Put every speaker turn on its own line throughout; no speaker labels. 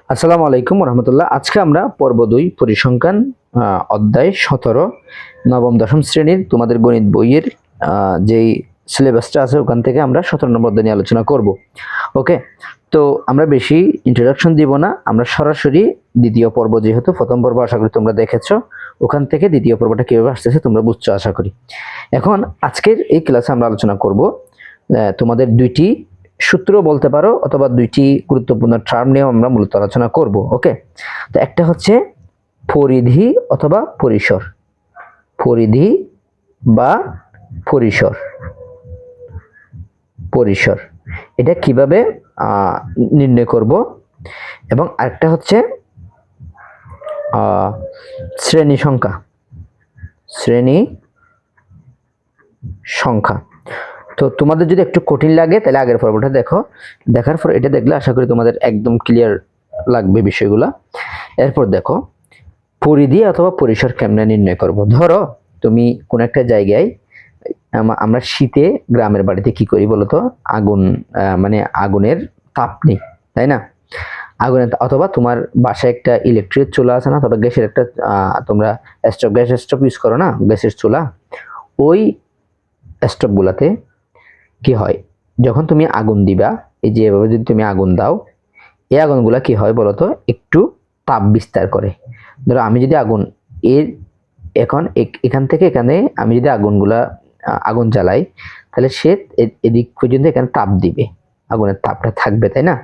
আসসালামু আলাইকুম রহমতুল্লাহ। আজকে আমরা পর্ব 2 পরিসংখ্যান অধ্যায় 17 নবম দশম শ্রেণীর তোমাদের গণিত বইয়ের যেই সিলেবাসটা আছে ওখান থেকে আমরা 17 নম্বর অধ্যায় নিয়ে আলোচনা করব। ওকে, তো আমরা বেশি ইন্ট্রোডাকশন দিব না, আমরা সরাসরি দ্বিতীয় পর্ব, যেহেতু প্রথম পর্ব আশা করি তোমরা দেখেছো, ওখান থেকে দ্বিতীয় পর্বটা কিভাবে আসতেছে তোমরা বুঝছো আশা করি। এখন আজকের এই ক্লাসে আমরা আলোচনা করব তোমাদের দুইটি সূত্র বলতে পারো অথবা দুইটি গুরুত্বপূর্ণ টার্ম নিয়ে আমরা মূলত আলোচনা করব। ওকে, তো একটা হচ্ছে পরিধি অথবা পরিসর, পরিধি বা পরিসর, পরিসর এটা কিভাবে নির্ণয় করব, এবং আরেকটা হচ্ছে শ্রেণী সংখ্যা, শ্রেণী সংখ্যা। তো তোমাদের যদি একটু কঠিন লাগে তাহলে আগের পর্বটা দেখো, দেখার পর এটা দেখলে আশা করি তোমাদের একদম ক্লিয়ার লাগবে বিষয়গুলা। এরপর দেখো পরিধি অথবা পরিসর কেমনে নির্ণয় করব। ধরো তুমি কোন একটা জায়গায়, আমরা শীতে গ্রামের বাড়িতে কি করি বলতো, আগুন মানে আগুনের তাপ নেই, তাই না? আগুনের অথবা তোমার বাসায় একটা ইলেকট্রিক চুলা আছে না, অথবা গ্যাসের একটা তোমরা স্টোভ, গ্যাস স্টোভ ইউজ করো না, গ্যাসের চুলা, ওই স্টোভ গুলাতে কি হয়, যখন তুমি আগুন দিবা, এই যে এভাবে যদি তুমি আগুন দাও, এই আগুনগুলা কি হয় বলতো, একটু তাপ বিস্তার করে। ধরো আমি যদি আগুন এর এখন এখান থেকে এখানে আমি যদি আগুন জ্বালাই, তাহলে সে এদিক পর্যন্ত এখানে তাপ দিবে, আগুনের তাপটা থাকবে, তাই না?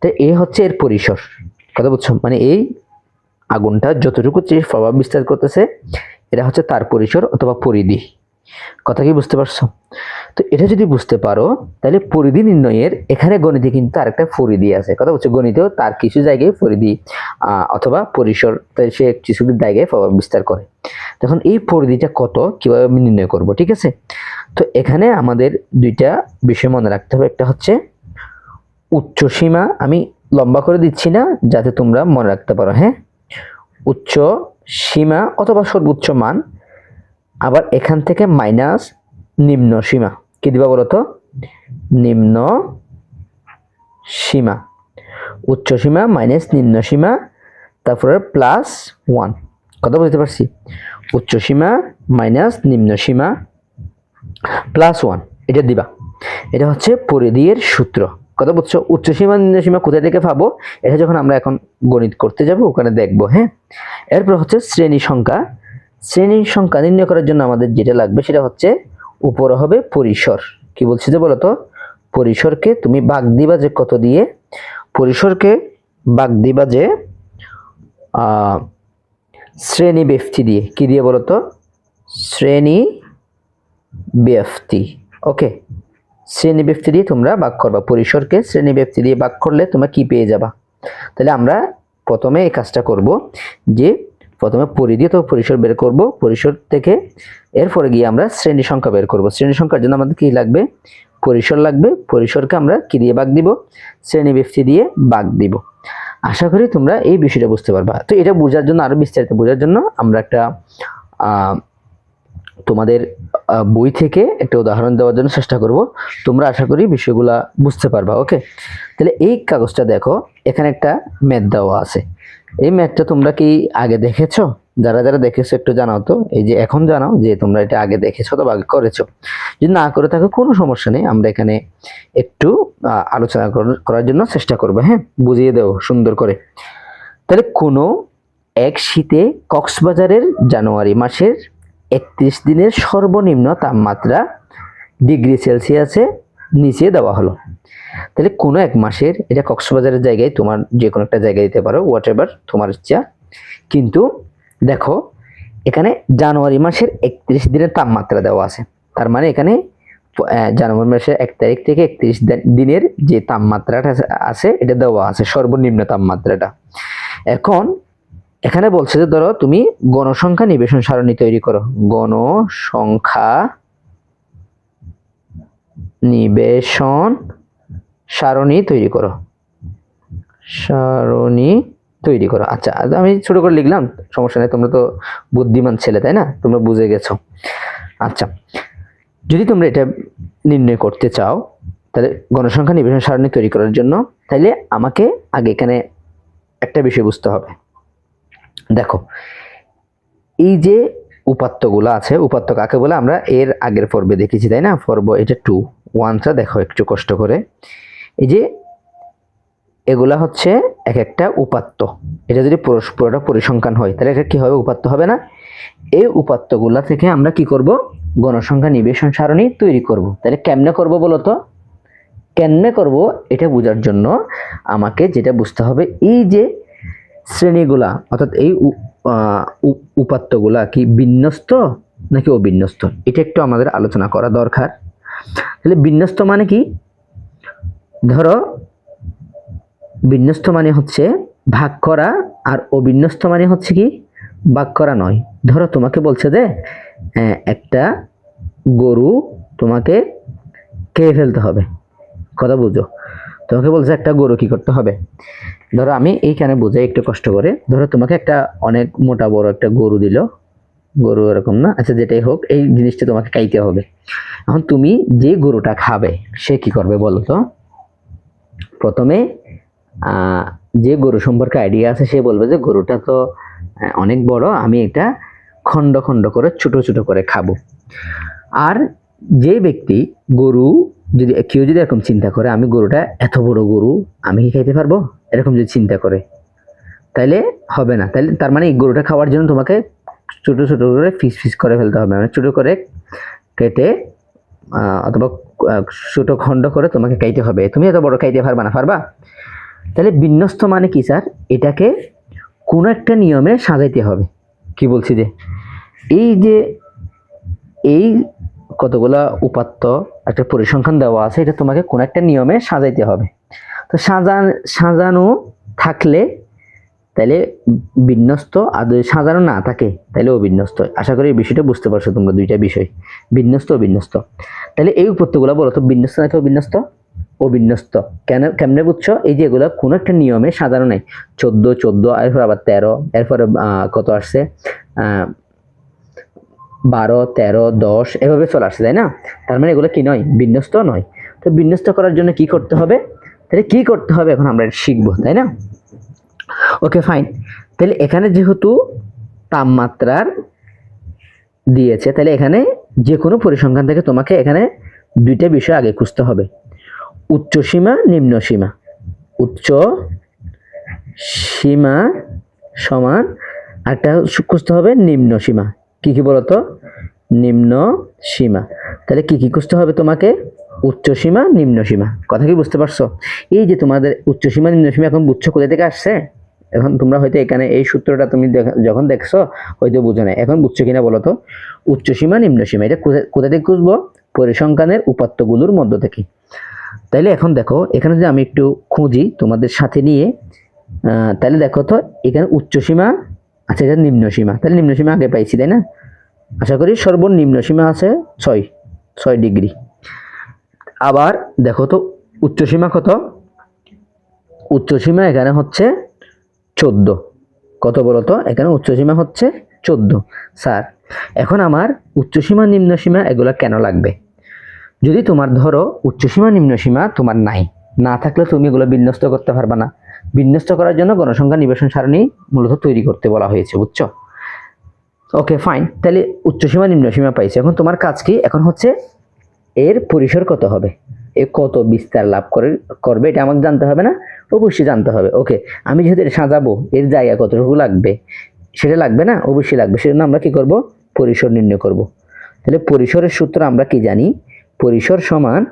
তো এই হচ্ছে এর পরিসর, কথা বুঝছো? মানে এই আগুনটা যতটুকু প্রভাব বিস্তার করতেছে এটা হচ্ছে তার পরিসর অথবা পরিধি। কথা কি বুঝতে পারছো? তো এটা যদি বুঝতে পারো তাহলে পরিধি নির্ণয়ের এখানে গণিতে কিন্তু আরেকটা পরিধি আছে, কথা বলছে, গণিতেও তার কিছু জায়গায় পরিধি অথবা পরিসর সে কিছু জায়গায় প্রভাব বিস্তার করে। তখন এই পরিধিটা কত, কিভাবে আমি নির্ণয় করব, ঠিক আছে? তো এখানে আমাদের দুইটা বিষয় মনে রাখতে হবে। একটা হচ্ছে উচ্চ সীমা, আমি লম্বা করে দিচ্ছি না যাতে তোমরা মনে রাখতে পারো, হ্যাঁ, উচ্চ সীমা অথবা সর্বোচ্চ মান, আবার এখান থেকে মাইনাস নিম্ন সীমা, কি দিবা বলতো, নিম্ন সীমা, উচ্চ সীমা মাইনাস নিম্ন সীমা, তারপরে প্লাস 1, কথা বুঝতে পারছি? উচ্চ সীমা মাইনাস নিম্ন সীমা প্লাস 1, এটা দিবা। এটা হচ্ছে পরিধির সূত্র, কথা বুঝছো? উচ্চ সীমা নিম্ন সীমা কোথা থেকে পাবো, এটা যখন আমরা এখন গণিত করতে যাব ওখানে দেখবো, হ্যাঁ। এরপর হচ্ছে শ্রেণী সংখ্যা। শ্রেণী সংখ্যা নির্ণয় করার জন্য আমাদের যেটা লাগবে সেটা হচ্ছে উপরে হবে পরিসর। কি বলছি যে বলতো, পরিসরকে তুমি ভাগ দিবা যে কত দিয়ে, পরিসরকে ভাগ দিবা যে শ্রেণী ব্যক্তি দিয়ে, কি দিয়ে বলতো, শ্রেণী ব্যক্তি। ওকে, শ্রেণী ব্যক্তি দিয়ে তোমরা ভাগ করবা, পরিসরকে শ্রেণী ব্যক্তি দিয়ে ভাগ করলে তোমরা কি পেয়ে যাবা। তাহলে আমরা প্রথমে এই কাজটা করব যে প্রথমে পরিধি তো পরিসর বের করব, পরিসর থেকে এরপরে গিয়ে আমরা শ্রেণী সংখ্যা বের করব। শ্রেণী সংখ্যার জন্য আমাদের কি লাগবে, পরিসর লাগবে, পরিসরকে আমরা কি দিয়ে ভাগ দিব, শ্রেণী ব্যক্তি দিয়ে ভাগ দিব। আশা করি তোমরা এই বিষয়টা বুঝতে পারবা। তো এটা বোঝার জন্য, আরো বিস্তারিত বোঝার জন্য আমরা একটা তোমাদের বই থেকে একটা উদাহরণ দেওয়ার জন্য চেষ্টা করব, তোমরা আশা করি বিষয়গুলা বুঝতে পারবা। ওকে, তাহলে এই কাগজটা দেখো, এখানে একটা ম্যাথ দেওয়া আছে। এই ম্যাথটা তোমরা কি আগে দেখেছো? যারা যারা দেখেছো একটু জানাও তো, এই যে এখন জানাও যে তোমরা এটা আগে দেখেছো অথবা আগে করেছো। যদি না করে থাকো কোনো সমস্যা নেই, আমরা এখানে একটু আলোচনা করার জন্য চেষ্টা করবো, হ্যাঁ, বুঝিয়ে দেবো সুন্দর করে। তাহলে কোনো এক শীতে কক্সবাজারের জানুয়ারি মাসের 31 দিনের সর্বনিম্ন তাপমাত্রা ডিগ্রি সেলসিয়াসে নিচে দেওয়া হলো। তাহলে কোনো এক মাসের, এটা কক্সবাজারের জায়গায় তোমার যে কোনো একটা জায়গায় দিতে পারো, হোয়াট এভার তোমার ইচ্ছা, কিন্তু দেখো এখানে জানুয়ারি মাসের 31 দিনের তাপমাত্রা দেওয়া আছে। তার মানে এখানে জানুয়ারি মাসের 1 তারিখ থেকে 31 দিনের যে তাপমাত্রাটা আছে এটা দেওয়া আছে, সর্বনিম্ন তাপমাত্রাটা। এখন এখানে বলছে যে ধরো তুমি গণসংখ্যা নিবেশন সারণী তৈরি করো, গণসংখ্যা নিবেশন সারণী তৈরি করো, সারণী তৈরি করো। আচ্ছা, আমি ছোট করে লিখলাম, সমস্যা নেই, তোমরা তো বুদ্ধিমান ছেলে, তাই না, তোমরা বুঝে গেছো। আচ্ছা, যদি তোমরা এটা নির্ণয় করতে চাও, তাহলে গণসংখ্যা নিবেশন সারণী তৈরি করার জন্য, তাহলে আমাকে আগে এখানে একটা বিষয় বুঝতে হবে। দেখো এই যে উপাত্তগুলো আছে, উপাত্ত কাকে বলে আমরা এর আগের পর্বে দেখেছি তাই না? পর্ব এটা 2 1টা দেখো একটু কষ্ট করে। এই যে এগুলা হচ্ছে এক একটা উপাত্ত। এটা যদি পুরোটা পরিসংখ্যান হয় তাহলে এটা কি হবে? উপাত্ত হবে না? এই উপাত্তগুলা থেকে আমরা কি করব? গণসংখ্যা নিবেশন সারণী তৈরি করব। তাহলে কেমনে করব বলো তো? কেমনে করব এটা বোঝার জন্য আমাকে যেটা বুঝতে হবে, এই যে শ্রেণীগুলা অর্থাৎ এই উপাত্তগুলা কি বিন্যস্ত নাকি অবিন্যস্ত, এটা একটু আমাদের আলোচনা করা দরকার। তাহলে বিন্যস্ত মানে কি? ধরো বিন্যস্ত মানে হচ্ছে ভাগ করা, আর অবিন্যস্ত মানে হচ্ছে কি ভাগ করা নয়। ধরো তোমাকে বলছে যে একটা গরু তোমাকে খেয়ে ফেলতে হবে, কথা বুঝো। তোমাকে বলছে একটা গরু কি করতে হবে, ধরো আমি এইখানে বুঝাই একটু কষ্ট করে। ধরো তোমাকে একটা অনেক মোটা বড় একটা গরু দিল, গরু এরকম না, আচ্ছা যেটাই হোক, এই জিনিসটা তোমাকে খাইতে হবে। এখন তুমি যে গরুটা খাবে সে কি করবে বলো তো? প্রথমে যে গরু সম্পর্কে আইডিয়া আছে সে বলবে যে গরুটা তো অনেক বড়, আমি এটা খন্ড খন্ড করে ছোট ছোট করে খাবো। আর যে ব্যক্তি গরু যদি কেউ যদি এরকম চিন্তা করে আমি গরুটা এত বড় গরু আমি কি খাইতে পারবো, এরকম যদি চিন্তা করে তাইলে হবে না। তাইলে তার মানে এই গরুটা খাওয়ার জন্য তোমাকে ছোট ছোট করে পিস পিস করে ফেলতে হবে, মানে ছোট করে কেটে অথবা ছোট খন্ড করে তোমাকে খাইতে হবে। তুমি এত বড় খাইতে পারবা না, পারবা? তাহলে বিন্যস্ত মানে কি স্যার? এটাকে কোন একটা নিয়মে সাজাইতে হবে। কি বলছি যে এই যে এই কতগুলা উপাত্ত একটা পরিসংখ্যান দেওয়া আছে, এটা তোমাকে কোন একটা নিয়মে সাজাইতে হবে। তো সাজানো থাকলে তাহলে বিন্যস্ত, আর যদি সাজানো না থাকে তাহলে অবিন্যস্ত। আশা করি এই বিষয়টা বুঝতে পারছো তোমরা, দুইটা বিষয় বিন্যস্ত অবিন্যস্ত। তাহলে এই উপাত্তগুলো বলো তো বিন্যস্ত নাকি অবিন্যস্ত? অবিন্যস্ত। কেমনে বুঝছো? এই যে এগুলো কোনো একটা নিয়মে সাজানো নাই। 14 এরপর আবার 13, এরপরে কত আসছে 12 13 10 এভাবে চলে আসছে তাই না? তার মানে এগুলো কি নয়? বিন্যস্ত নয়। তো বিন্যস্ত করার জন্য কি করতে হবে? তাহলে কি করতে হবে এখন আমরা শিখবো তাই না? Okay fine. তাহলে এখানে যেহেতু তাপমাত্রার দিয়েছে, তাহলে এখানে যে কোনো পরিসংখ্যান থেকে তোমাকে এখানে দুইটা বিষয় আগে খুঁজতে হবে, উচ্চ সীমা নিম্ন সীমা। উচ্চ সীমা সমান একটা খুঁজতে হবে নিম্ন সীমা। কি কি বলতো? নিম্ন সীমা। তাহলে কি কি খুঁজতে হবে তোমাকে? উচ্চ সীমা নিম্ন সীমা। কথা কি বুঝতে পারছো? এই যে তোমাদের উচ্চ সীমা নিম্ন সীমা এখন বুঝছো কোথা থেকে আসছে? এখন তোমরা হয়তো এখানে এই সূত্রটা তুমি যখন দেখছো হয়তো বুঝো না, এখন বুঝছো কিনা বলো তো? উচ্চ সীমা নিম্ন সীমা এটা কোথা থেকে খুঁজবো? পরিসংখ্যানের উপাত্তগুলোর মধ্য থেকে। তাইলে এখন দেখো এখানে যদি আমি একটু খুঁজি তোমাদের সাথে নিয়ে, তাহলে দেখো তো এখানে উচ্চ সীমা, আচ্ছা এটা নিম্ন সীমা, তাহলে নিম্ন সীমা আগে পাইছি তাই না? আশা করি সর্বনিম্ন সীমা আছে 6 ডিগ্রি। আবার দেখো তো উচ্চ সীমা কত? উচ্চ সীমা এখানে হচ্ছে 14। কত বলো তো? এখানে উচ্চ সীমা হচ্ছে 14। স্যার এখন আমার উচ্চ সীমা নিম্ন সীমা এগুলা কেন লাগবে? যদি তোমার ধরো উচ্চ সীমা নিম্ন সীমা তোমার নাই, না থাকলে তুমি এগুলো বিন্যস্ত করতে পারবা না। বিন্যস্ত করার জন্য গণসংখ্যা নিবেশন সারণী মূলত তৈরি করতে বলা হয়েছে, বুঝছো? Okay fine. তাহলে উচ্চ সীমা নিম্ন সীমা পাইছে, এখন তোমার কাজ কি? এখন হচ্ছে এর পরিসর কত হবে, এ কত বিস্তার লাভ করবে এটা আমাকে জানতে হবে না? অবশ্যই জানতে হবে। ওকে, আমি যেহেতু এটা সাজাবো এর জায়গা কতটুকু লাগবে সেটা লাগবে না? অবশ্যই লাগবে। সেজন্য আমরা কি করব? পরিসর নির্ণয় করব। তাহলে পরিসরের সূত্র আমরা কি জানি? পরিসর সমান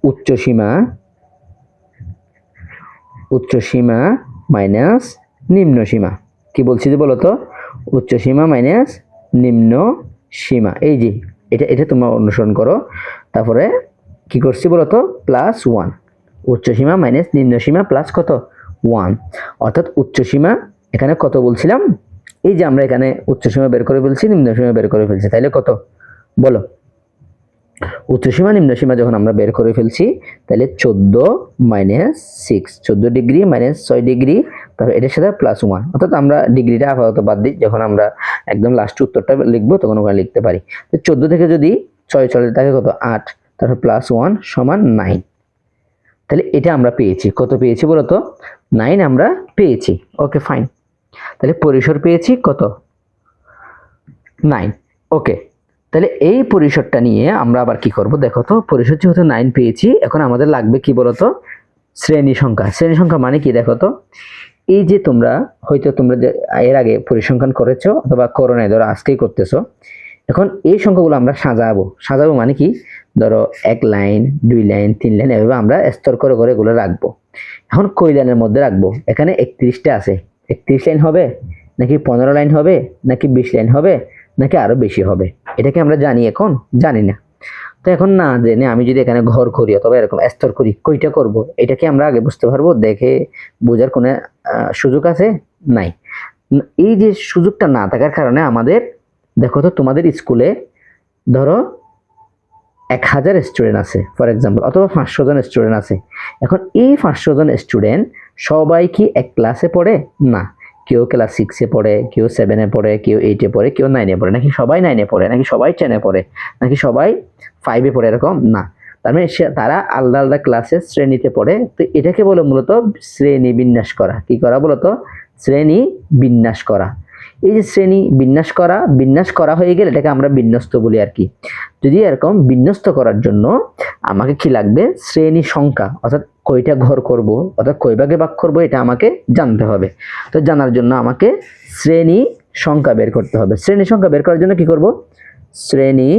উচ্চ সীমা মাইনাস নিম্ন সীমা। কি বলছি যে বলতো? উচ্চ সীমা মাইনাস নিম্ন সীমা। এই যে এটা তোমরা অনুসরণ করো। তারপরে কি করছি বলতো? +1। উচ্চ সীমা মাইনাস নিম্ন সীমা প্লাস কত? 1। অর্থাৎ উচ্চ সীমা এখানে কত বলছিলাম? এই যে আমরা এখানে উচ্চ সীমা বের করে ফেলছি, নিম্ন সীমা বের করে ফেলছি, তাইলে কত বলো? উচ্চ সীমা নিম্ন সীমা যখন আমরা বের করে ফেলছি তাহলে 14 - 6, 14 ডিগ্রি - 6 ডিগ্রি, তারপর এটার সাথে +1। অর্থাৎ আমরা ডিগ্রিটা আপাতত বাদ দিই, যখন আমরা একদম লাস্ট উত্তরটা লিখবো তখন ওখানে লিখতে পারি। তো 14 থেকে যদি 6 চলে থাকে কত? 8, তারপর +1 = 9। তাহলে এটা আমরা পেয়েছি, কত পেয়েছি বলো তো? 9 আমরা পেয়েছি। ওকে ফাইন, তাহলে পরিসর পেয়েছি কত? 9। ওকে, তাহলে এই পরিসরটা নিয়ে আমরা আবার কি করব দেখো তো। পরিসর যেহেতু 9 পেয়েছি, এখন আমাদের লাগবে কি বলতো? শ্রেণী সংখ্যা। শ্রেণী সংখ্যা মানে কি দেখো তো, এই যে তোমরা হয়তো তোমরা যে এর আগে পরিসংখ্যান করেছো অথবা করো নাই, ধরো আজকেই করতেছো, এখন এই সংখ্যাগুলো আমরা সাজাবো মানে কি, ধরো 1 লাইন 2 লাইন 3 লাইন এভাবে আমরা স্তর করে করে এগুলো রাখবো। এখন কয় লাইনের মধ্যে রাখবো? এখানে 31টা আছে, 31 লাইন হবে নাকি 15 লাইন হবে নাকি 20 লাইন হবে নাকি আরো বেশি হবে, এটাকে আমরা জানি? এখন জানি না। তো এখন না জেনে আমি যদি এখানে ঘর করি অথবা এরকম স্তর করি, কয়টা করব এটা কি আমরা আগে বুঝতে পারবো? দেখে বোঝার কোনো সুযোগ আছে? নাই। এই যে সুযোগটা না থাকার কারণে আমাদের, দেখো তো তোমাদের স্কুলে ধরো 1000 স্টুডেন্ট আছে ফর এক্সাম্পল, অথবা 500 জন স্টুডেন্ট আছে। এখন এই 500 জন স্টুডেন্ট সবাই কি এক ক্লাসে পড়ে? না, কেউ ক্লাস 6-এ পড়ে, কেউ 7-এ পড়ে, কেউ 8-এ পড়ে, কেউ 9-এ পড়ে, নাকি সবাই 9-এ পড়ে, নাকি সবাই 10-এ পড়ে, নাকি সবাই 5-এ পড়ে, এরকম না। তার মানে তারা আলাদা আলাদা ক্লাসে শ্রেণীতে পড়ে। তো এটাকে বলে মূলত শ্রেণী বিন্যাস করা। কি করা বলতো? শ্রেণী বিন্যাস করা। এই যে শ্রেণী বিন্যাস করা হয়ে গেলে এটাকে আমরা বিন্যস্ত বলি আর কি। যদি এরকম বিন্যস্ত করার জন্য আমাকে কি লাগবে? শ্রেণী সংখ্যা, অর্থাৎ কয়টা ঘর করব অর্থাৎ কয় ভাগে ভাগ করব এটা আমাকে জানতে হবে। তো জানার জন্য আমাকে শ্রেণী সংখ্যা বের করতে হবে। শ্রেণী সংখ্যা বের করার জন্য কি করব? শ্রেণী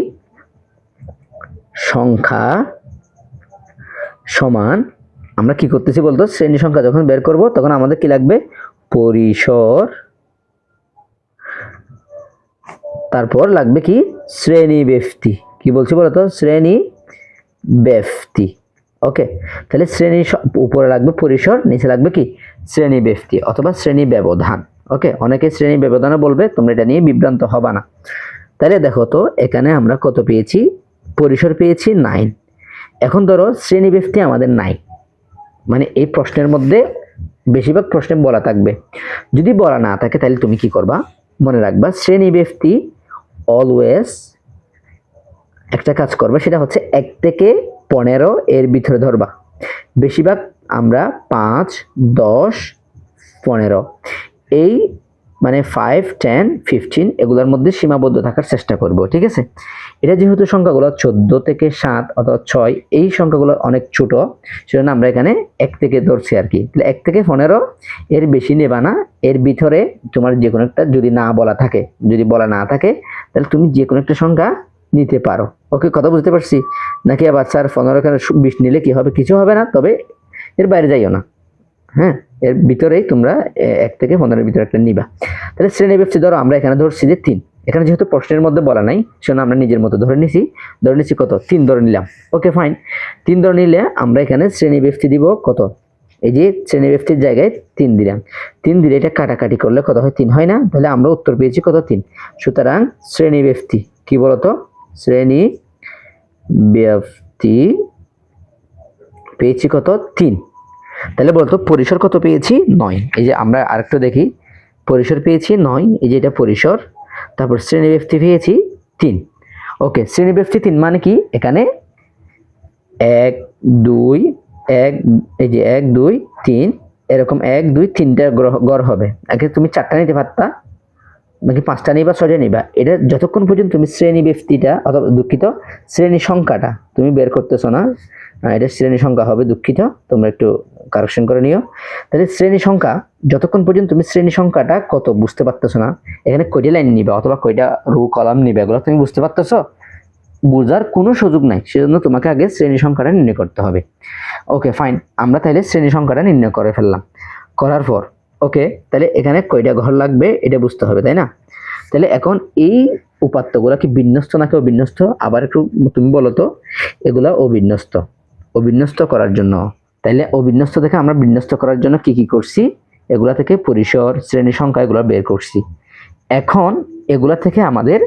সংখ্যা সমান, আমরা কি করতেছি বলতো? শ্রেণী সংখ্যা যখন বের করব তখন আমাদের কি লাগবে? পরিসর, তারপর লাগবে কি? শ্রেণী ব্যক্তি। কি বলছি বলতো? শ্রেণী ব্যক্তি। ওকে, তাহলে শ্রেণী উপরে লাগবে পরিসর, নিচে লাগবে কি? শ্রেণী ব্যক্তি অথবা শ্রেণী ব্যবধান। ওকে, অনেকে শ্রেণী ব্যবধানও বলবে, তোমরা এটা নিয়ে বিভ্রান্ত হবা না। তাহলে দেখো তো এখানে আমরা কত পেয়েছি? পরিসর পেয়েছি 9। এখন ধরো শ্রেণী ব্যক্তি আমাদের নাই, মানে এই প্রশ্নের মধ্যে বেশিরভাগ প্রশ্নে বলা থাকবে। যদি বলা না থাকে তাহলে তুমি কি করবা? মনে রাখবা শ্রেণী ব্যক্তি অলওয়েজ একটা কাজ করবে, সেটা হচ্ছে 1 থেকে 15 এর ভিতরে ধরবা। বেশিরভাগ আমরা 5, 10, 15 এই মানে 5, 10, 15 এগুলোর মধ্যে সীমাবদ্ধ থাকার চেষ্টা করব, ঠিক আছে? এটা যেহেতু সংখ্যাগুলো 14 থেকে 7 অথবা 6, এই সংখ্যাগুলো অনেক ছোট, সেজন্য আমরা এখানে 1 থেকে ধরছি আর কি। তাহলে 1 থেকে 15 এর বেশি নেবা না। এর ভিতরে তোমার যে কোনো একটা, যদি না বলা থাকে, যদি বলা না থাকে তাহলে তুমি যে কোনো একটা সংখ্যা নিতে পারো। ওকে, কথা বুঝতে পারছি? নাকি আবার স্যার 15 এখানে 20 নিলে কি হবে? কিছু হবে না, তবে এর বাইরে যাইও না। হ্যাঁ, এর ভিতরেই তোমরা 1 থেকে 15-এর ভিতরে একটা নিবা। তাহলে শ্রেণী ব্যক্তি ধরো আমরা এখানে ধরছি যে 3। এখানে যেহেতু প্রশ্নের মধ্যে বলা নাই সেজন্য আমরা নিজের মতো ধরে নিছি কত? 3 ধরে নিলাম। ওকে ফাইন, 3 ধরে নিলে আমরা এখানে শ্রেণী ব্যক্তি দিব কত? এই যে শ্রেণী ব্যক্তির জায়গায় 3 দিলাম। 3 দিলে এটা কাটাকাটি করলে কত হয়? 3 হয় না? তাহলে আমরা উত্তর পেয়েছি কত? 3। সুতরাং শ্রেণী ব্যক্তি কি বলতো? শ্রেণী ব্যক্তি পেয়েছি কত? 3। তাহলে বলতো পরিসর কত পেয়েছি? 9। এই যে আমরা আরেকটু দেখি, পরিসর পেয়েছি 9, এই যে এটা পরিসর। তারপর শ্রেণী ব্যক্তি পেয়েছি 3। ওকে, শ্রেণী ব্যক্তি 3 মানে কি? এখানে 1, 2, 1, এই যে 1, 2, 3 এরকম 1, 2, 3টা গড় হবে। আগে তুমি 4টা নিতে পারতা, নাকি 5টা নিবা, 6টা নিবা। এটা যতক্ষণ পর্যন্ত তুমি শ্রেণী ব্যক্তিটা অথবা দুঃখিত শ্রেণী সংখ্যাটা তুমি বের করতেছো না, এটা শ্রেণী সংখ্যা হবে, দুঃখিত, তোমরা একটু কারেকশন করে নিও। তাহলে শ্রেণী সংখ্যা যতক্ষণ পর্যন্ত তুমি শ্রেণী সংখ্যাটা কত বুঝতে পারতেছো না, এখানে কয়টা লাইন নিবা অথবা কয়টা রো কলাম নিবে এগুলো তুমি বুঝতে পারতেছো, বোঝার কোনো সুযোগ নাই। সেজন্য তোমাকে আগে শ্রেণী সংখ্যাটা নির্ণয় করতে হবে। ওকে ফাইন, আমরা তাহলে শ্রেণী সংখ্যাটা নির্ণয় করে ফেললাম। করার পর ওকে, তাহলে এখানে কয়টা ঘর লাগবে এটা বুঝতে হবে, তাই না? তাহলে এখন এই উপাত্তগুলো কি বিন্যস্ত নাকি অবিন্যস্ত? আবার একটু তুমি বলো তো, এগুলা অবিন্যস্ত। অবিন্যস্ত করার জন্য, তাইলে অবিন্যস্ত থেকে আমরা বিন্যস্ত করার জন্য কি কি করছি? এগুলা থেকে পরিসর, শ্রেণী সংখ্যা এগুলো বের করছি। এখন এগুলা থেকে আমাদের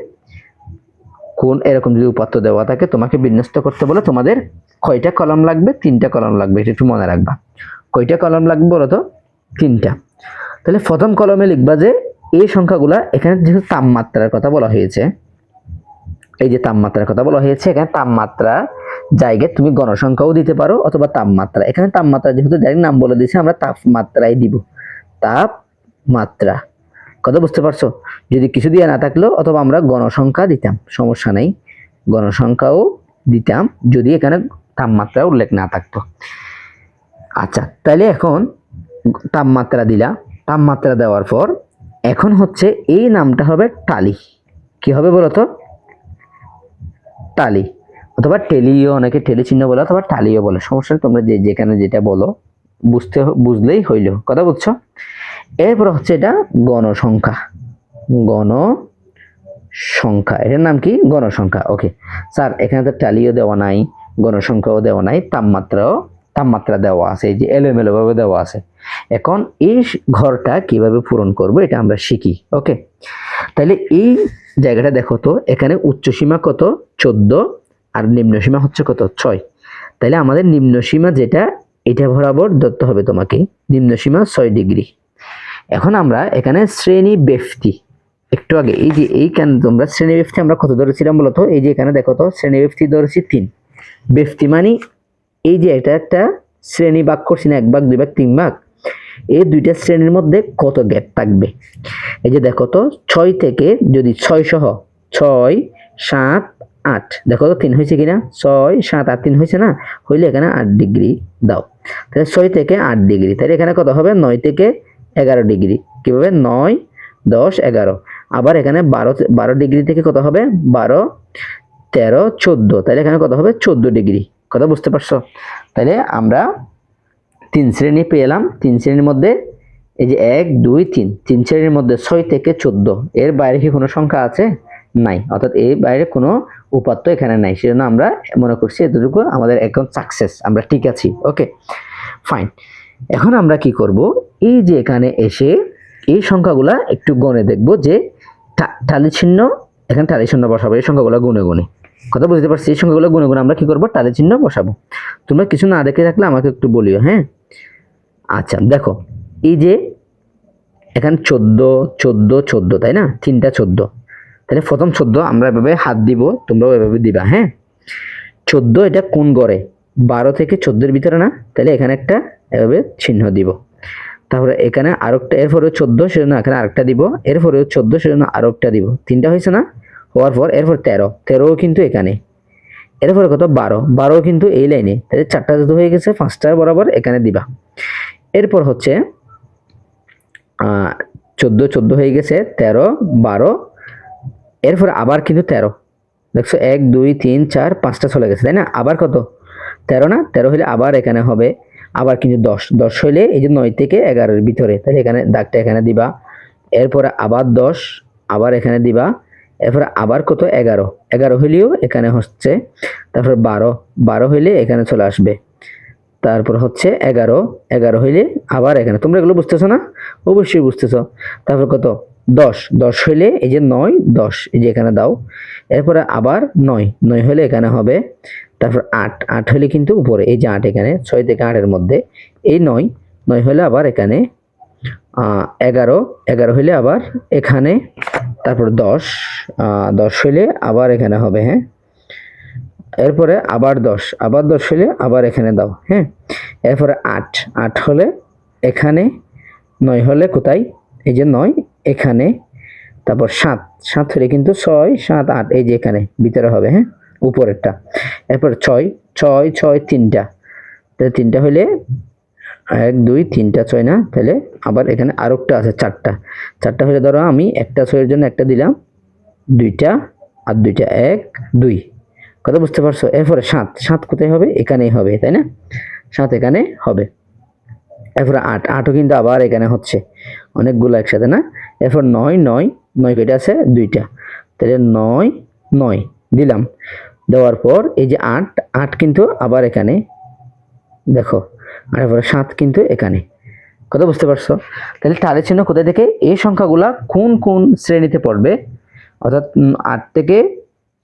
কোন এরকম যদি উপাত্ত দেওয়া থাকে, তোমাকে বিন্যস্ত করতে বলে তোমাদের কয়টা কলাম লাগবে? 3টা কলাম লাগবে, এটা একটু মনে রাখবা। কয়টা কলাম লাগবে বলো তো? 3টা। তাহলে প্রথম কলমে লিখবা যে এই সংখ্যাগুলা, এখানে যেহেতু তাপমাত্রার কথা বলা হয়েছে, এই যে তাপমাত্রার কথা বলা হয়েছে, এখানে তাপমাত্রা জায়গায় তুমি গণসংখ্যাও দিতে পারো অথবা তাপমাত্রা। এখানে তাপমাত্রা যেহেতু ডাইরেক্ট নাম বলে দিয়েছে, আমরা তাপমাত্রাই দিব, তাপমাত্রা। কথা বুঝতে পারছো? যদি কিছু দিয়ে না থাকলেও অথবা আমরা গণসংখ্যা দিতাম, সমস্যা নেই, গণসংখ্যাও দিতাম যদি এখানে তাপমাত্রা উল্লেখ না থাকতো। আচ্ছা, তাহলে এখন তাপমাত্রা দিলা, তাপমাত্রা দেওয়ার পর এখন হচ্ছে এই নামটা হবে টালি। কি হবে বলো তো? টালি, অথবা টেলিও, অনেকে টেলি চিহ্ন বলে অথবা টালিও বলে, সমস্যা নেই, তোমরা যেখানে যেটা বলো বুঝলেই হইল। কথা বুঝছো? এরপর হচ্ছে এটা গণসংখ্যা, গণসংখ্যা, এটার নাম কি? গণসংখ্যা। ওকে স্যার, এখানে তো টালিও দেওয়া নাই, গণসংখ্যাও দেওয়া নাই, তাপমাত্রা দেওয়া আছে, এই যে এলোমেলো ভাবে দেওয়া আছে। এখন এই ঘরটা কিভাবে পূরণ করব এটা আমরা শিখি। ওকে, তাহলে এই জায়গাটা দেখো তো, এখানে উচ্চ সীমা কত? 14, আর নিম্ন সীমা হচ্ছে কত? 6। তাহলে আমাদের নিম্ন সীমা যেটা, এটা বরাবর ধরতে হবে তোমাকে, নিম্ন সীমা 6 ডিগ্রি। এখন আমরা এখানে শ্রেণী ব্যক্তি, একটু আগে এই যে এইখানে তোমরা শ্রেণী ব্যক্তি আমরা কত ধরেছিলাম বলতো? এই যে এখানে দেখো তো, শ্রেণী ব্যক্তি ধরেছি 3। ব্যক্তি মানে এই যে এটা একটা শ্রেণী ভাগ করছি না, 1 ভাগ 2 ভাগ 3 ভাগ, এই দুইটা শ্রেণীর মধ্যে কত গ্যাপ থাকবে? এই যে দেখো তো, 6 থেকে যদি 6 সহ 6, 7, 8, দেখো তো 3 হয়েছে কিনা? 6, 7, 8, 3 হয়েছে না? হইলে এখানে 8 ডিগ্রি দাও। তাহলে 6 থেকে 8 ডিগ্রি, তাহলে এখানে কত হবে? 9 থেকে 11 ডিগ্রি। কিভাবে? 9, 10, 11। আবার এখানে 12 ডিগ্রি থেকে কত হবে? 12, 13, 14, তাহলে এখানে কত হবে? 14 ডিগ্রি। কথা বুঝতে পারছো? তাহলে আমরা 3 শ্রেণী পেলাম। 3 শ্রেণীর মধ্যে এই যে 1, 2, 3, 3 শ্রেণীর মধ্যে 6 থেকে 14, এর বাইরে কি কোনো সংখ্যা আছে? নাই, অর্থাৎ এই বাইরে কোনো উপাত্ত এখানে নাই, সেজন্য আমরা মনে করছি এতটুকু আমাদের এখন সাকসেস, আমরা ঠিক আছি। Okay fine. এখন আমরা কি করব? এই যে এখানে এসে এই সংখ্যাগুলা একটু গণে দেখব, যে টালি চিহ্ন, এখানে টালি চিহ্ন বসাবো এই সংখ্যাগুলো গুনে গুনে। কথা বুঝতে পারছি? এই সংখ্যাগুলো গুনে গুনে আমরা কি করব? টালি চিহ্ন বসাবো। তোমরা কিছু না দেখে থাকলে আমাকে একটু বলিও, হ্যাঁ? আচ্ছা দেখো, এই যে এখানে 14, 14, 14, তাই না? 3টা 14, তাহলে প্রথম 14 আমরা এভাবে হাত দিব, তোমরাও এভাবে দিবা, হ্যাঁ? 14 এটা কোন ঘরে? 12 থেকে 14 এর ভিতরে না? তাহলে এখানে একটা এভাবে চিহ্ন দিব। তারপরে এখানে আরেকটা, এরপরে 14, সেজন্য এখানে আরেকটা দিব, এরপরে 14, সেজন্য আরেকটা দিব। 3টা হয়েছে না? হওয়ার পর এরপর 13, 13ও কিন্তু এখানে, এরপরে কত? 12, 12ও কিন্তু এই লাইনে, তাহলে 4টা যত হয়ে গেছে, 5টার বরাবর এখানে দিবা। এরপর হচ্ছে 14, 14 হয়ে গেছে, 13, 12, এরপরে আবার কিন্তু 13, দেখছো 1, 2, 3, 4, 5টা চলে গেছে, তাই না? আবার কত? 13 না? 13 হলে আবার এখানে হবে, আবার কিন্তু 10, 10 হলে এই যে 9 থেকে 11 এর ভিতরে, তাহলে এখানে দাগটা এখানে দিবা। এরপরে আবার 10, আবার এখানে দিবা। এরপরে আবার কত? 11, 11 হইলেও এখানে হচ্ছে, তারপর 12, 12 হইলে এখানে চলে আসবে, তারপর হচ্ছে 11, 11 হইলে আবার এখানে। তোমরা এগুলো বুঝতেছো না? অবশ্যই বুঝতেছো। তারপর কত? 10, 10 হইলে এই যে 9, 10, এই যে এখানে দাও। এরপরে আবার 9, 9 হইলে এখানে হবে। তারপর 8, 8 হইলে কিন্তু উপরে, এই যে 8 এখানে, 6 থেকে 8 এর মধ্যে এই 9, 9 হইলে আবার এখানে 11, 11 হইলে আবার এখানে, তারপর 10, 10 হইলে আবার এখানে হবে, হ্যাঁ? এরপরে আবার 10, আবার 10 হলে আবার এখানে দাও, হ্যাঁ? এরপরে 8, 8 হলে এখানে, 9 হলে কোথায়? এই যে 9 এখানে, তারপর 7, 7 হলে কিন্তু 6, 7, 8 এই যে এখানে ভিতরে হবে, হ্যাঁ? উপরেরটা। এরপর 6, 6, 6, 3টা, তাহলে 3টা হলে 1, 2, 3টা 6 না? তাহলে আবার এখানে আরেকটা আছে 4টা, 4টা হলে ধরো আমি একটা 6 এর জন্য একটা দিলাম, 2টা আর 2টা, 1, 2। কথা বুঝতে পারছো? এরপরে 7, 7 কোথায় হবে? এখানেই হবে, তাই না? 7 এখানে হবে। এরপরে 8, 8ও কিন্তু আবার এখানে হচ্ছে, অনেকগুলো একসাথে না? এরপর 9, 9, 9 কেটে আছে 2টা, তাহলে 9, 9 দিলাম। দেওয়ার পর এই যে 8, 8 কিন্তু আবার এখানে, দেখো, আর এরপরে 7 কিন্তু এখানে। কথা বুঝতে পারছো? তাহলে টালি চিহ্ন কোথায় থেকে? এই সংখ্যাগুলা কোন কোন শ্রেণীতে পড়বে, অর্থাৎ 8 থেকে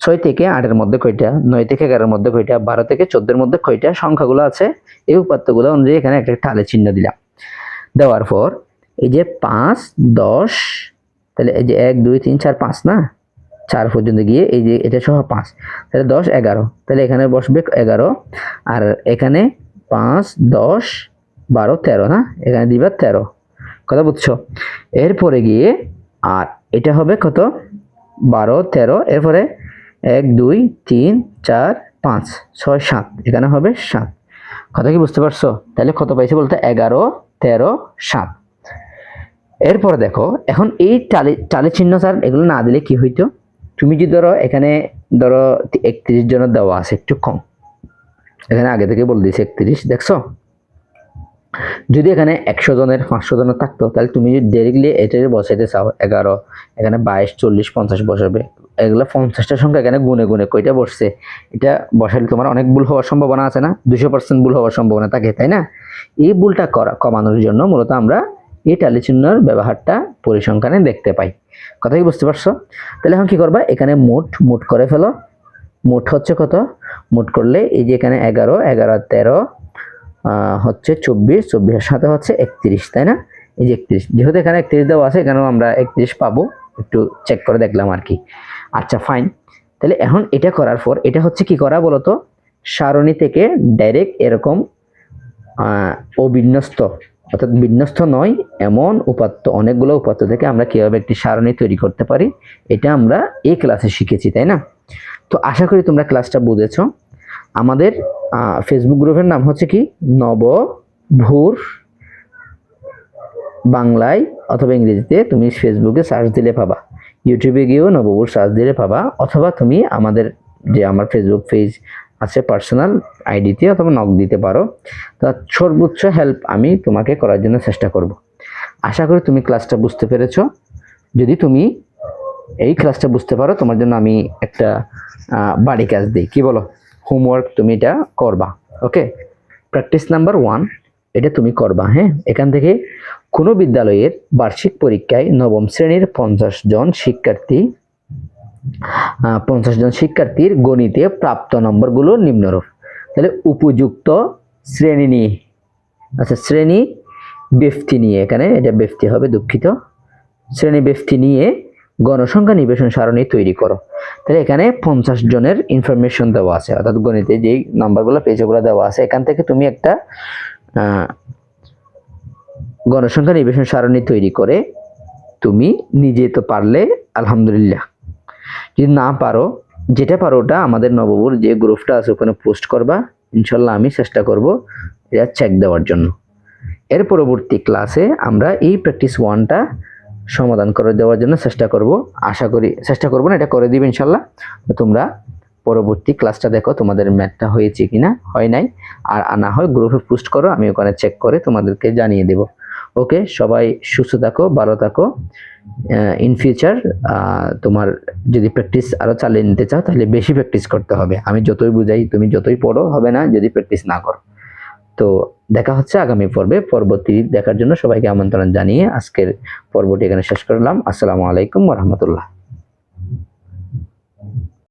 6 থেকে 8 এর মধ্যে কয়টা, 9 থেকে 11 এর মধ্যে কয়টা, 12 থেকে 14 এর মধ্যে কয়টা সংখ্যাগুলো আছে, এই উপাত্তগুলো অনুযায়ী এখানে একটা টালি চিহ্ন দিলাম। দেওয়ার পর এই যে 5, 10, তাহলে এই যে 1, 2, 3, 4, 5 না? 4 পর্যন্ত গিয়ে এই যে এটা সহ 5, তাহলে 10 11, তাহলে এখানে বসবে 11, আর এখানে 5 10 12 13 না, এখানে দিবা 13, কথা বুঝছো? এরপরে গিয়ে আর এটা হবে কত 12 13, এরপরে 1 2 3 4 5 6 7, এখানে হবে 7, কথা কি বুঝতে পারছো? তাহলে কত পাইছি বলতে 11 13 7। এরপর দেখো এখন এই টালি চিহ্ন স্যার এগুলো না দিলে কি হইতো, তুমি যদি ধরো 31 জনের দেওয়া আছে, একটু কম, এখানে আগে থেকে বলে দিয়েছি 31, দেখছো? যদি এখানে 100 জনের 500 জনের থাকতো, তাহলে তুমি যদি ডাইরেক্টলি এটারে বসাইতে চাও 11, এখানে 22 40 50 বসাবে, এগুলো 50টা সংখ্যা এখানে গুনে গুনে কয়টা বসছে এটা বসালে তোমার অনেক ভুল হওয়ার সম্ভাবনা আছে না, 200% ভুল হওয়ার সম্ভাবনা থাকে, তাই না? এই ভুলটা কমানোর জন্য মূলত আমরা এই টালি চিহ্নের ব্যবহারটা পরিসংখ্যানে দেখতে পাই, কথা কি বুঝতে পারছো? তাহলে এখন কি করবা, এখানে মোট করে ফেলো, মোট হচ্ছে কত, মোট করলে এই যে এখানে 11 11 13 হচ্ছে 24, 24 সাথে হচ্ছে 31, তাই না? এই যে 31, যেহেতু এখানে 31 দেওয়া আছে, এখানেও আমরা 31 পাবো, একটু চেক করে দেখলাম আর কি। আচ্ছা ফাইন, তাহলে এখন এটা করার পর এটা হচ্ছে কি করা বলতো, সারণী থেকে ডাইরেক্ট এরকম অবিন্যস্ত, অর্থাৎ বিন্যস্ত নয় এমন উপাত্ত, অনেকগুলো উপাত্ত থেকে আমরা কিভাবে একটি সারণী তৈরি করতে পারি, এটা আমরা এই ক্লাসে শিখেছি, তাই না? তো আশা করি তোমরা ক্লাসটা বুঝেছো। আমাদের ফেসবুক গ্রুপের নাম হচ্ছে কি, নবভূর বাংলায় অথবা ইংরেজিতে তুমি ফেসবুকে সার্চ দিলে পাবা, ইউটিউবে গিয়েও নবভূর সার্চ দিলে পাবা, অথবা তুমি আমার ফেসবুক পেজ আছে পার্সোনাল আইডিতে, অথবা নক দিতে পারো। তা সর্বোচ্চ হেল্প আমি তোমাকে করার জন্য চেষ্টা করব। আশা করি তুমি ক্লাসটা বুঝতে পেরেছো। যদি তুমি এই ক্লাসটা বুঝতে পারো, তোমার জন্য আমি একটা বাড়ি কাজ দিই, কি বলো? হোমওয়ার্ক তুমি এটা করবা, ওকে? প্র্যাকটিস নাম্বার 1 এটা তুমি করবা, হ্যাঁ? এখান থেকে কোনো বিদ্যালয়ের বার্ষিক পরীক্ষায় নবম শ্রেণীর 50 জন শিক্ষার্থীর গণিতে প্রাপ্ত নম্বরগুলো নিম্নরূপ। তাহলে উপযুক্ত শ্রেণী নিয়ে, আচ্ছা শ্রেণী ব্যক্তি নিয়ে, এখানে এটা ব্যক্তি হবে, দুঃখিত, শ্রেণী ব্যক্তি নিয়ে গণসংখ্যা নিবেশন সারণী তৈরি করো। তাহলে এখানে 50 জনের ইনফরমেশন দেওয়া আছে, অর্থাৎ গণিতে যেই নাম্বারগুলো পেয়েছে ওগুলো দেওয়া আছে, এখান থেকে তুমি একটা গণসংখ্যা নিবেশন সারণী তৈরি করে তুমি নিজে তো পারলে আলহামদুলিল্লাহ, যদি না পারো, যেটা পারো ওটা আমাদের নবভূর যে গ্রুপটা আছে ওখানে পোস্ট করবা, ইনশাল্লাহ আমি চেষ্টা করব এটা চেক দেওয়ার জন্য। এর পরবর্তী ক্লাসে আমরা এই প্র্যাকটিস 1টা সমাধান করে দেওয়ার জন্য চেষ্টা করব, আশা করি চেষ্টা করব না, এটা করে দিবে ইনশাল্লাহ। তোমরা পরবর্তী ক্লাসটা দেখো তোমাদের ম্যাথটা হয়েছে কিনা, হয় নাই, আর না হয় গ্রুপে পোস্ট করো, আমি ওখানে চেক করে তোমাদেরকে জানিয়ে দেব। ওকে, সবাই সুস্থ থাকো, ভালো থাকো। ইন ফিউচার তোমার যদি প্র্যাকটিস আরো চালিয়ে নিতে চাও, তাহলে বেশি প্র্যাকটিস করতে হবে। আমি যতই বুঝাই, তুমি যতই পড়ো, হবে না যদি প্র্যাকটিস না করো। তো দেখা হচ্ছে আগামী পর্বে। পরবর্তী দেখার জন্য সবাইকে আমন্ত্রণ জানিয়ে আজকের পর্বটি এখানে শেষ করলাম। আসসালামু আলাইকুম ওয়া রাহমাতুল্লাহ।